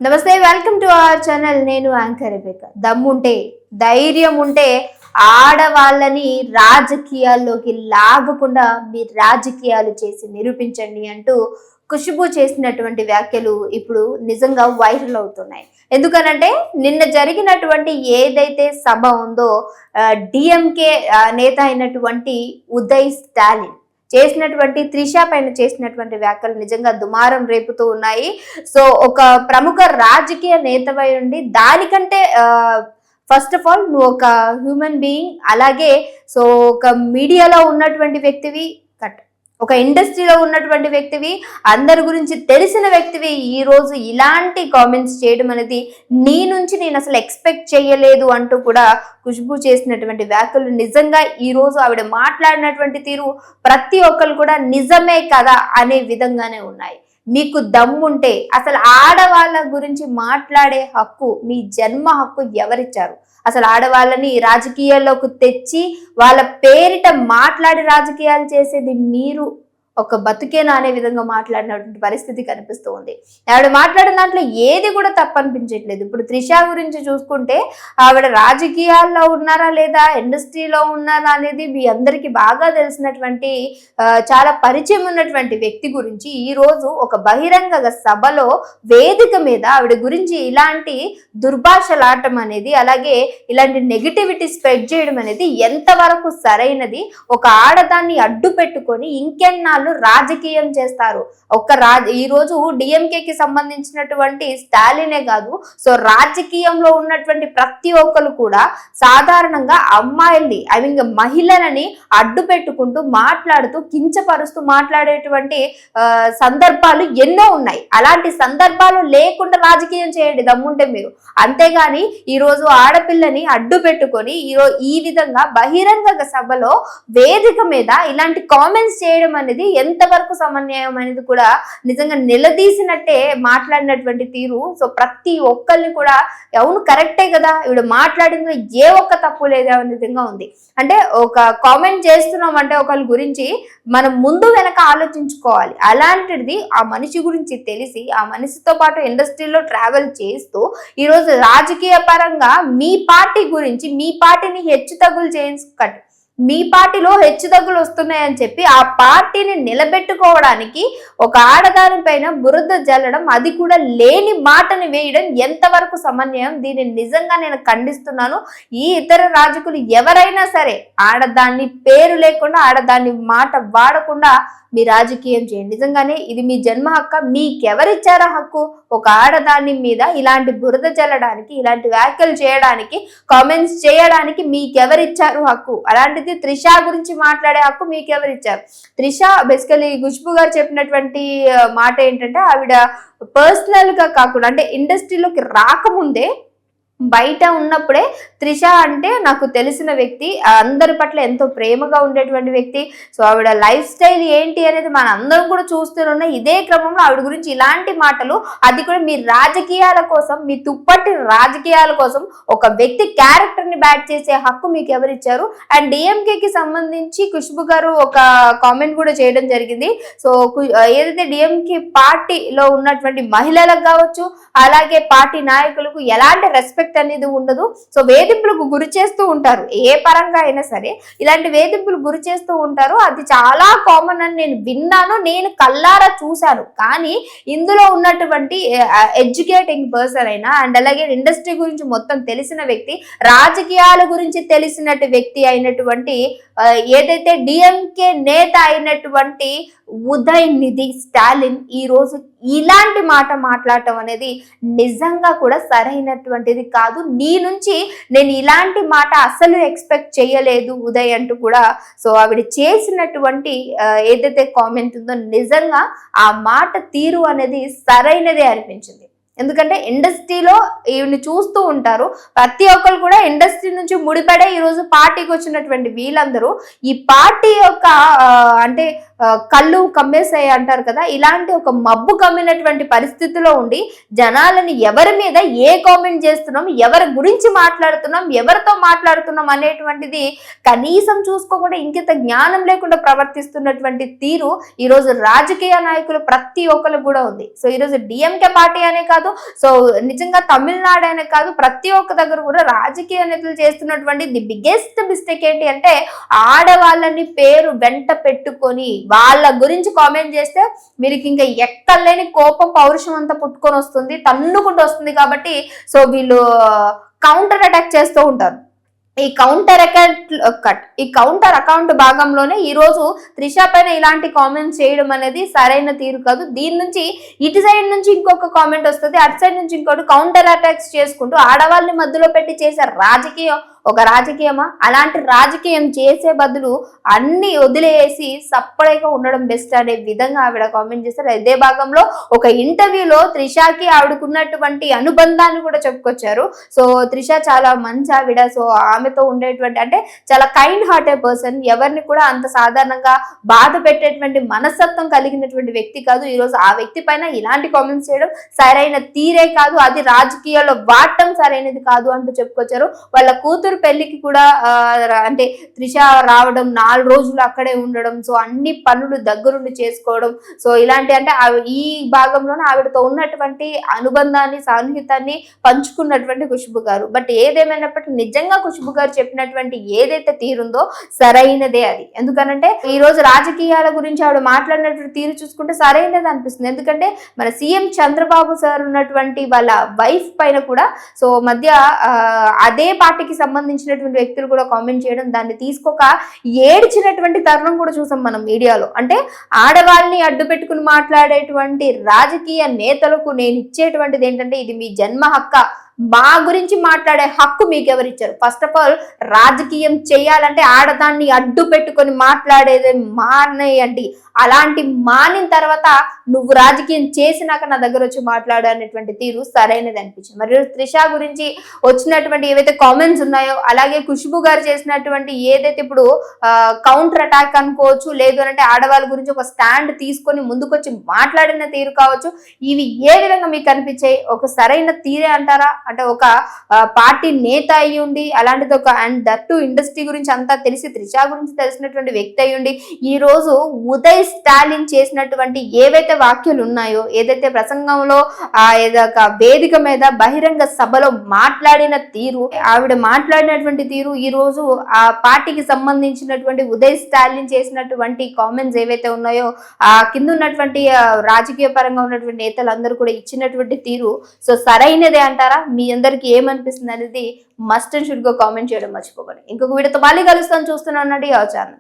నమస్తే, welcome to our channel. నేను anchor రేబికా. దమ్ముంటే, ధైర్యం ఉంటే ఆడవాళ్ళని రాజకీయాల్లోకి లాగకుండా మీరు రాజకీయాలు చేసి నిరూపించండి అంటూ ఖుష్బూ చేసినటువంటి వ్యాఖ్యలు ఇప్పుడు నిజంగా వైరల్ అవుతున్నాయి. ఎందుకనంటే నిన్న జరిగినటువంటి ఏదైతే సభ ఉందో డిఎంకే నేత అయినటువంటి ఉదయ్ స్టాలిన్ చేసినటువంటి త్రిష పైన చేసినటువంటి వ్యాఖ్యలు నిజంగా దుమారం రేపుతూ ఉన్నాయి. సో ఒక ప్రముఖ రాజకీయ నేతవై ఉండి దానికంటే ఫస్ట్ ఆఫ్ ఆల్ నువ్వు ఒక హ్యూమన్ బీయింగ్, అలాగే సో ఒక మీడియాలో ఉన్నటువంటి వ్యక్తివి, ఒక ఇండస్ట్రీలో ఉన్నటువంటి వ్యక్తివి, అందరి గురించి తెలిసిన వ్యక్తివి, ఈ రోజు ఇలాంటి కామెంట్స్ చేయడం అనేది నీ నుంచి నేను అసలు ఎక్స్పెక్ట్ చేయలేదు అంటూ కూడా ఖుష్బూ చేసినటువంటి వ్యాఖ్యలు నిజంగా ఈ రోజు ఆవిడ మాట్లాడినటువంటి తీరు ప్రతి ఒక్కరు కూడా నిజమే కదా అనే విధంగానే ఉన్నాయి. మీకు దమ్ముంటే అసలు ఆడవాళ్ళ గురించి మాట్లాడే హక్కు, మీ జన్మ హక్కు ఎవరిచ్చారు? అసలు ఆడవాళ్ళని రాజకీయాల్లోకి తెచ్చి వాళ్ళ పేరిట మాట్లాడి రాజకీయాలు చేసేది మీరు ఒక బతుకేనా అనే విధంగా మాట్లాడినటువంటి పరిస్థితి కనిపిస్తూ ఉంది. ఆవిడ మాట్లాడిన దాంట్లో ఏది కూడా తప్పు అనిపించట్లేదు. ఇప్పుడు త్రిష గురించి చూసుకుంటే ఆవిడ రాజకీయాల్లో ఉన్నారా లేదా, ఇండస్ట్రీలో ఉన్నారా అనేది మీ అందరికీ బాగా తెలిసినటువంటి చాలా పరిచయం ఉన్నటువంటి వ్యక్తి గురించి ఈ రోజు ఒక బహిరంగ సభలో వేదిక మీద ఆవిడ గురించి ఇలాంటి దుర్భాషలాటం అనేది, అలాగే ఇలాంటి నెగిటివిటీ స్ప్రెడ్ చేయడం అనేది ఎంతవరకు సరైనది? ఒక ఆడదాన్ని అడ్డు పెట్టుకొని ఇంకెన్నాళ్ళు రాజకీయం చేస్తారు? ఈ రోజు డిఎంకేకి సంబంధించినటువంటి స్టాలినే కాదు, సో రాజకీయంలో ఉన్నటువంటి ప్రతి ఒక్కరు కూడా సాధారణంగా అమ్మాయిల్ని, ఐ మీన్ మహిళలని అడ్డు పెట్టుకుంటూ మాట్లాడుతూ కించపరుస్తూ మాట్లాడేటువంటి సందర్భాలు ఎన్నో ఉన్నాయి. అలాంటి సందర్భాలు లేకుండా రాజకీయం చేయండి దమ్ముంటే మీరు. అంతేగాని ఈ రోజు ఆడపిల్లని అడ్డు పెట్టుకొని ఈ విధంగా బహిరంగ సభలో వేదిక మీద ఇలాంటి కామెంట్స్ చేయడం అనేది ఎంతవరకు సమన్వయం అనేది కూడా నిజంగా నిలదీసినట్టే మాట్లాడినటువంటి తీరు. సో ప్రతి ఒక్కరిని కూడా అవును కరెక్టే కదా, ఇవిడ మాట్లాడిందో ఏ ఒక్క తప్పు లేదా అనే విధంగా ఉంది. అంటే ఒక కామెంట్ చేస్తున్నాం అంటే ఒకరి గురించి మనం ముందు వెనక ఆలోచించుకోవాలి. అలాంటిది ఆ మనిషి గురించి తెలిసి ఆ మనిషితో పాటు ఇండస్ట్రీలో ట్రావెల్ చేస్తూ ఈరోజు రాజకీయ పరంగా మీ పార్టీ గురించి, మీ పార్టీని హెచ్చు తగ్గులు చేయించుకట్టు, మీ పార్టీలో హెచ్చుతగ్గులు వస్తున్నాయని చెప్పి ఆ పార్టీని నిలబెట్టుకోవడానికి ఒక ఆడదాని పైన బురద జల్లడం, అది కూడా లేని మాటని వేయడం ఎంతవరకు సమన్వయం? దీన్ని నిజంగా నేను ఖండిస్తున్నాను. ఈ ఇతర రాజకులు ఎవరైనా సరే ఆడదాన్ని పేరు లేకుండా, ఆడదాన్ని మాట వాడకుండా మీ రాజకీయం చేయండి. నిజంగానే ఇది మీ జన్మ హక్కు. మీకెవరిచ్చారా హక్కు? ఒక ఆడదాని మీద ఇలాంటి బురద చల్లడానికి, ఇలాంటి వ్యాఖ్యలు చేయడానికి, కామెంట్స్ చేయడానికి మీకెవరిచ్చారు హక్కు? అలాంటిది త్రిష గురించి మాట్లాడే హక్కు మీకెవరిచ్చారు? త్రిష బేసికలీ ఖుష్బూ గారు చెప్పినటువంటి మాట ఏంటంటే ఆవిడ పర్సనల్ గా కాకుండా, అంటే ఇండస్ట్రీలోకి రాకముందే బయట ఉన్నప్పుడే త్రిష అంటే నాకు తెలిసిన వ్యక్తి, అందరి పట్ల ఎంతో ప్రేమగా ఉండేటువంటి వ్యక్తి. సో ఆవిడ లైఫ్ స్టైల్ ఏంటి అనేది మన అందరం కూడా చూస్తూనే ఇదే క్రమంలో ఆవిడ గురించి ఇలాంటి మాటలు, అది కూడా మీ రాజకీయాల కోసం, మీ తుప్పటి రాజకీయాల కోసం ఒక వ్యక్తి క్యారెక్టర్ ని బ్యాట్ చేసే హక్కు మీకు ఎవరిచ్చారు? అండ్ డిఎంకేకి సంబంధించి ఖుష్బూ గారు ఒక కామెంట్ కూడా చేయడం జరిగింది. సో ఏదైతే డిఎంకే పార్టీలో ఉన్నటువంటి మహిళలకు కావచ్చు, అలాగే పార్టీ నాయకులకు ఎలాంటి రెస్పెక్ట్ అనేది ఉండదు. సో వేధింపులకు గురి చేస్తూ ఉంటారు, ఏ పరంగా అయినా సరే ఇలాంటి వేధింపులకు గురి చేస్తూ ఉంటారు. అది చాలా కామన్ అని నేను విన్నాను, నేను కల్లారా చూశాను. కానీ ఇందులో ఉన్నటువంటి ఎడ్యుకేటింగ్ పర్సన్ అయినా, అండ్ అలాగే ఇండస్ట్రీ గురించి మొత్తం తెలిసిన వ్యక్తి, రాజకీయాల గురించి తెలిసినట్టు వ్యక్తి అయినటువంటి ఏదైతే డిఎంకే నేత అయినటువంటి ఉదయనిధి స్టాలిన్ ఈ రోజు ఇలాంటి మాట మాట్లాడటం అనేది నిజంగా కూడా సరైనటువంటిది కాదు. నీ నుంచి నేను ఇలాంటి మాట అసలు ఎక్స్పెక్ట్ చేయలేదు ఉదయ్ అంటూ కూడా సో ఆవిడ చేసినటువంటి ఏదైతే కామెంట్ ఉందో నిజంగా ఆ మాట తీరు అనేది సరైనదే అనిపించింది. ఎందుకంటే ఇండస్ట్రీలో ఈవిని చూస్తూ ఉంటారు, ప్రతి ఒక్కరు కూడా ఇండస్ట్రీ నుంచి ముడిపడే ఈరోజు పార్టీకి వచ్చినటువంటి వీళ్ళందరూ ఈ పార్టీ యొక్క అంటే కళ్ళు కమ్మేసాయి అంటారు కదా, ఇలాంటి ఒక మబ్బు కమ్మినటువంటి పరిస్థితిలో ఉండి జనాలని ఎవరి మీద ఏ కామెంట్ చేస్తున్నాం, ఎవరి గురించి మాట్లాడుతున్నాం, ఎవరితో మాట్లాడుతున్నాం అనేటువంటిది కనీసం చూసుకోకుండా ఇంకింత జ్ఞానం లేకుండా ప్రవర్తిస్తున్నటువంటి తీరు ఈరోజు రాజకీయ నాయకులు ప్రతి ఒక్కరికి కూడా ఉంది. సో ఈరోజు డిఎంకే పార్టీ అనే కాదు, సో నిజంగా తమిళనాడు అనే కాదు, ప్రతి ఒక్క దగ్గర కూడా రాజకీయ నేతలు చేస్తున్నటువంటి ది బిగ్గెస్ట్ మిస్టేక్ ఏంటి అంటే ఆడవాళ్ళని పేరు వెంట పెట్టుకొని వాళ్ళ గురించి కామెంట్ చేస్తే వీరికి ఇంకా ఎక్కలేని కోపం పౌరుషం అంతా పుట్టుకొని వస్తుంది, తన్నుకుంటూ వస్తుంది. కాబట్టి సో వీళ్ళు కౌంటర్ అటాక్ చేస్తూ ఉంటారు. ఈ కౌంటర్ అకౌంట్ భాగంలోనే ఈ రోజు త్రిష పైన ఇలాంటి కామెంట్స్ చేయడం అనేది సరైన తీరు కాదు. దీని నుంచి ఇటు సైడ్ నుంచి ఇంకొక కామెంట్ వస్తుంది, అటు సైడ్ నుంచి ఇంకోటి కౌంటర్ అటాక్స్ చేసుకుంటూ ఆడవాళ్ళని మధ్యలో పెట్టి చేసే రాజకీయం ఒక రాజకీయమా? అలాంటి రాజకీయం చేసే బదులు అన్ని వదిలేసి సపరేట్గా ఉండడం బెస్ట్ అనే విధంగా ఆవిడ కామెంట్ చేశారు. అదే భాగంలో ఒక ఇంటర్వ్యూలో త్రిషకి ఆవిడకున్నటువంటి అనుబంధాన్ని కూడా చెప్పుకొచ్చారు. సో త్రిష చాలా మంచి ఆవిడ, సో ఆమెతో ఉండేటువంటి అంటే చాలా కైండ్ హార్టెడ్ పర్సన్, ఎవరిని కూడా అంత సాధారణంగా బాధ పెట్టేటువంటి మనస్తత్వం కలిగినటువంటి వ్యక్తి కాదు. ఈరోజు ఆ వ్యక్తి పైన ఇలాంటి కామెంట్స్ చేయడం సరైన తీరే కాదు, అది రాజకీయాల్లో వాడటం సరైనది కాదు అంటూ చెప్పుకొచ్చారు. వాళ్ళ కూతురు పెళ్లికి కూడా అంటే త్రిష రావడం, 4 రోజులు అక్కడే ఉండడం, సో అన్ని పనులు దగ్గరుండి చేసుకోవడం, సో ఇలాంటి అంటే ఈ భాగంలోనే ఆవిడతో ఉన్నటువంటి అనుబంధాన్ని సాన్నిహితాన్ని పంచుకున్నటువంటి ఖుష్బు గారు. బట్ ఏదేమైనప్పటికీ నిజంగా ఖుష్బు గారు చెప్పినటువంటి ఏదైతే తీరుందో సరైనదే అది. ఎందుకనంటే ఈ రోజు రాజకీయాల గురించి ఆవిడ మాట్లాడినటువంటి తీరు చూసుకుంటే సరైనది అనిపిస్తుంది. ఎందుకంటే మన సీఎం చంద్రబాబు సార్ ఉన్నటువంటి వాళ్ళ వైఫ్ పైన కూడా సో మధ్య అదే పార్టీకి సంబంధించినటువంటి వ్యక్తులు కూడా కామెంట్ చేయడం, దాన్ని తీసుకోక ఏడ్చినటువంటి తరుణం కూడా చూసాం మనం మీడియాలో. అంటే ఆడవాళ్ళని అడ్డు పెట్టుకుని మాట్లాడేటువంటి రాజకీయ నేతలకు నేను ఇచ్చేటువంటిది ఏంటంటే ఇది మీ జన్మ హక్క, మా గురించి మాట్లాడే హక్కు మీకు ఎవరిచ్చారు? ఫస్ట్ ఆఫ్ ఆల్ రాజకీయం చేయాలంటే ఆడదాన్ని అడ్డు పెట్టుకొని మాట్లాడేది మానేయండి. అలాంటి మానిన తర్వాత నువ్వు రాజకీయం చేసినాక నా దగ్గర వచ్చి మాట్లాడు అనేటువంటి తీరు సరైనది అనిపించింది. మరియు త్రిష గురించి వచ్చినటువంటి ఏవైతే కామెంట్స్ ఉన్నాయో, అలాగే ఖుష్బు గారు చేసినటువంటి ఏదైతే ఇప్పుడు కౌంటర్ అటాక్ అనుకోవచ్చు, లేదు అంటే ఆడవాళ్ళ గురించి ఒక స్టాండ్ తీసుకొని ముందుకొచ్చి మాట్లాడిన తీరు కావచ్చు, ఇవి ఏ విధంగా మీకు అనిపించాయి? ఒక సరైన తీరే అంటారా? అంటే ఒక పార్టీ నేత అయ్యి ఉండి అలాంటిది ఒక అండ్ దట్టు ఇండస్ట్రీ గురించి అంతా తెలిసి త్రిష గురించి తెలిసినటువంటి వ్యక్తి అయ్యి ఉండి ఈ రోజు ఉదయ్ స్టాలిన్ చేసినటువంటి ఏవైతే వ్యాఖ్యలు ఉన్నాయో, ఏదైతే ప్రసంగంలో ఏదొక వేదిక మీద బహిరంగ సభలో మాట్లాడిన తీరు, ఆవిడ మాట్లాడినటువంటి తీరు ఈ రోజు ఆ పార్టీకి సంబంధించినటువంటి ఉదయ్ స్టాలిన్ చేసినటువంటి కామెంట్స్ ఏవైతే ఉన్నాయో ఆ కింద ఉన్నటువంటి రాజకీయ పరంగా ఉన్నటువంటి నేతలందరూ కూడా ఇచ్చినటువంటి తీరు సో సరైనదే అంటారా? మీ అందరికి ఏమనిపిస్తుంది అనేది మస్ట్ అండ్ షుడ్ గా కామెంట్ చేయడం మర్చిపోకండి. ఇంకొక వీడియోతో మళ్ళీ కలుస్తాను. చూస్తున్నానండి ఆ ఛానల్.